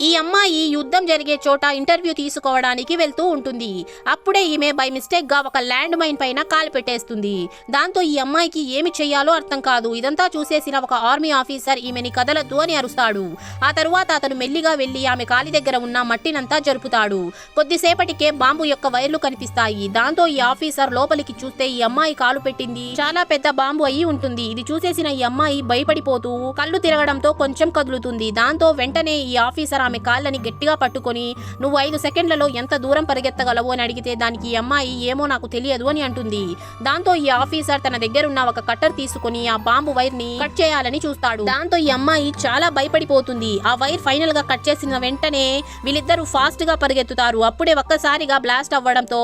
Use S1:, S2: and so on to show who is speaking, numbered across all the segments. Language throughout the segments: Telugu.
S1: ఈ అమ్మాయి యుద్ధం జరిగే చోట ఇంటర్వ్యూ తీసుకోవడానికి వెళ్తూ ఉంటుంది. అప్పుడే ఈమె బై మిస్టేక్ గా ఒక ల్యాండ్ మైన్ పైన కాలు పెట్టేస్తుంది. దాంతో ఈ అమ్మాయికి ఏమి చెయ్యాలో అర్థం కాదు. ఇదంతా చూసేసిన ఒక ఆర్మీ ఆఫీసర్ ఈమెని కదలద్దు అని అరుస్తాడు. ఆ తరువాత అతను మెల్లిగా వెళ్లి ఆమె కాలి దగ్గర ఉన్న మట్టినంతా జరుపుతాడు. కొద్దిసేపటికే బాంబు యొక్క వైర్లు కనిపిస్తాయి. దాంతో ఈ ఆఫీసర్ లోపలికి చూస్తే ఈ అమ్మాయి కాలు పెట్టింది చాలా పెద్ద బాంబు అయి ఉంటుంది. ఇది చూసేసిన ఈ అమ్మాయి భయపడిపోతూ కళ్ళు తిరగడంతో కొంచెం కదులుతుంది. దాంతో వెంటనే ఈ ఆఫీసర్ ఆమె కాళ్ళని గట్టిగా పట్టుకొని నువ్వు 5 సెకండ్లలో ఎంత దూరం పరిగెత్తగలవు అని అడిగితే దానికి ఈ అమ్మాయి ఏమో నాకు తెలియదు అని అంటుంది. దాంతో ఈ ఆఫీసర్ తన దగ్గరున్న ఒక కట్టర్ తీసుకుని ఆ బాంబు వైర్ ని కట్ చేయాలని చూస్తాడు. దాంతో ఈ అమ్మాయి చాలా భయపడిపోతుంది. ఆ వైర్ ఫైనల్ గా కట్ చేసిన వెంటనే వీళ్ళిద్దరూ ఫాస్ట్ గా పరిగెత్తుతారు. అప్పుడే ఒక్కసారిగా బ్లాస్ట్ అవ్వడంతో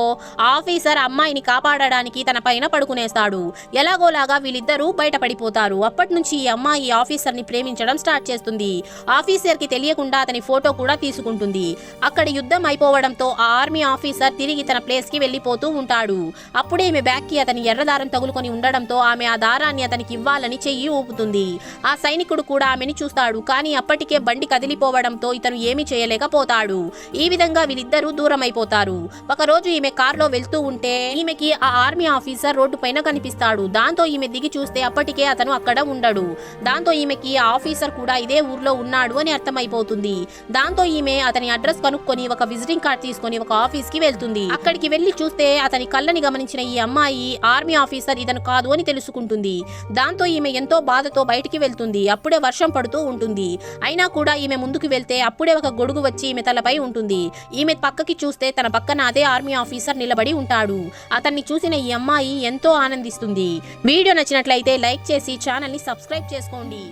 S1: ఆఫీసర్ అమ్మాయిని కాపాడడానికి తన పైన పడుకునేస్తాడు. ఎలాగోలాగా వీళ్ళిద్దరూ బయటపడిపోతారు. అప్పటి నుంచి ఈ అమ్మాయి ఆఫీసర్ ని ప్రేమించడం స్టార్ట్ చేస్తుంది. ఆఫీసర్ కి తెలియకుండా అతని ఫోటో కూడా తీసుకుంటుంది. అక్కడ యుద్ధం అయిపోవడంతో ఆ ఆర్మీ ఆఫీసర్ తిరిగి తన ప్లేస్ కి వెళ్లిపోతూ ఉంటాడు. అప్పుడే ఈమె బ్యాగ్ కి అతని ఎర్ర దారం తగులుకొని ఉండడంతో ఆమె ఆ దారాన్ని అతనికి ఇవ్వాలని చెయ్యి ఊపుతుంది. ఆ సైనికుడు కూడా ఆమెని చూస్తాడు. కానీ అప్పటికే బండి కదిలిపోవడంతో ఇతను ఏమీ చేయలేకపోతాడు. ఈ విధంగా వీళ్ళిద్దరూ దూరం అయిపోతారు. ఒకరోజు ఈమె కారులో వెళ్తూ ఉంటే ఈమెకి ఆ ఆర్మీ ఆఫీసర్ రోడ్డు పైన కనిపిస్తాడు. దాంతో ఈమె దిగి చూస్తే అప్పటికే అతను అక్కడ ఉండడు. దాంతో ఈమెకి ఆ ఆఫీసర్ కూడా ఇదే ఊర్లో ఉన్నాడు అని అర్థమైపోతుంది. దాంతో ఈమె అతని అడ్రస్ కనుక్కొని ఒక విజిటింగ్ కార్డ్ తీసుకొని ఒక ఆఫీస్ కి వెళ్తుంది. అక్కడికి వెళ్లి చూస్తే అతని కళ్ళని గమనించిన ఈ అమ్మాయి ఆర్మీ ఆఫీసర్ ఇతను కాదు అని తెలుసుకుంటుంది. దాంతో ఈమె ఎంతో బాధతో బయటికి వెళ్తుంది. అప్పుడే వర్షం పడుతూ ఉంటుంది. అయినా కూడా ఈమె ముందుకు వెళ్తే అప్పుడే ఒక గొడుగు వచ్చి ఈమె తలపై ఉంటుంది. ఈమె పక్కకి చూస్తే తన పక్కన అదే ఆర్మీ ఆఫీసర్ నిలబడి ఉంటాడు. అతన్ని చూసిన ఈ అమ్మాయి ఎంతో ఆనందిస్తుంది. వీడియో నచ్చినట్లయితే లైక్ చేసి ఛానల్ ని సబ్స్క్రైబ్ చేసుకోండి.